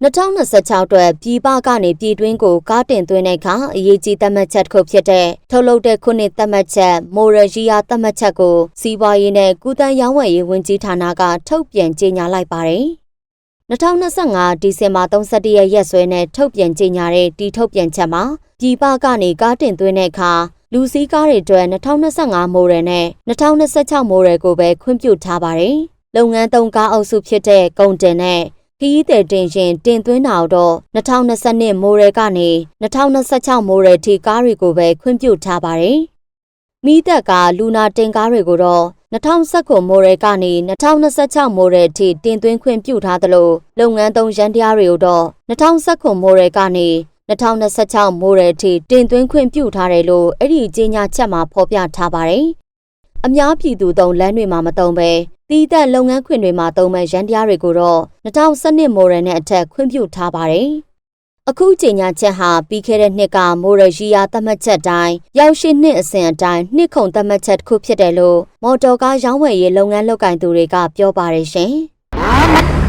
2026အတွက်ပြည်ပကနေပြည်တွင်းကိုကားတင်သွင်းတဲ့အခါအရေးကြီးသတ်မှတ်ချက်တစ်ခုဖြစ်တဲ့ထုတ်လုပ်တဲ့ခုနှစ်သတ်မှတ်ချက်မိုရရီယာသတ်မှတ်ချက်ကိုစီးပွားရေးနဲ့ကုသရေးဝန်ကြီးဌာနကထုတ်ပြန်ကြေညာလိုက်ပါတယ်။2025ဒီဇင်ဘာ31ရက်စွဲနဲ့ထုတ်ပြန်ကြေညာတဲ့ဒီထုတ်ပြန်ချက်မှာပြည်ပကနေကားတင်သွင်းတဲ့အခါလူစီးကားတွေအတွက်2025မိုဒယ်နဲ့2026မိုဒယ်ကိုပဲခွင့်ပြုထားပါတယ်။လုပ်ငန်းသုံးကားအုပ်စုဖြစ်တဲ့ကုန်တင်နဲ့ခရီးသည်တင်ရှင်တင်သွင်းတာတော့2022မိုဒယ်ကနေ2026မိုဒယ်ထိကားတွေကိုပဲခွင့်ပြုထားပါတယ်။မိသက်ကလူနာတင်ကားတွေကိုတော့2019မိုဒယ်ကနေ2026မိုဒယ်ထိတင်သွင်းခွင့်ပြုထားသလိုလုပ်ငန်းသုံးရန်တရားတွေကိုတော့2019မိုဒယ်ကနေ2026မိုဒယ်ထိတင်သွင်းခွင့်ပြုထားတယ်လို့အဲ့ဒီကြေညာချက်မှာဖော်ပြထားပါတယ်။အများပြည်သူသုံးလမ်းတွေမှာမသုံးပဲတီးသက်လုပ်ငန်းခွင်တွေမှာသုံးမဲ့ရန်တရားတွေကိုတော့2012မိုဒယ်နဲ့အထက်ခွင့်ပြုထားပါတယ်။အခုကြေညာချက်ဟာပြီးခဲ့တဲ့နှစ်ကမိုဒယ်ရီယာသတ်မှတ်ချက်တိုင်းရောက်ရှိနှစ်အစဉ်အတိုင်းနှစ်ခုသတ်မှတ်ချက်တစ်ခုဖြစ်တယ်လို့မော်တော်ကားရောင်းဝယ်ရေးလုပ်ငန်းလုပ်ကိုင်သူတွေကပြောပါတယ်ရှင်။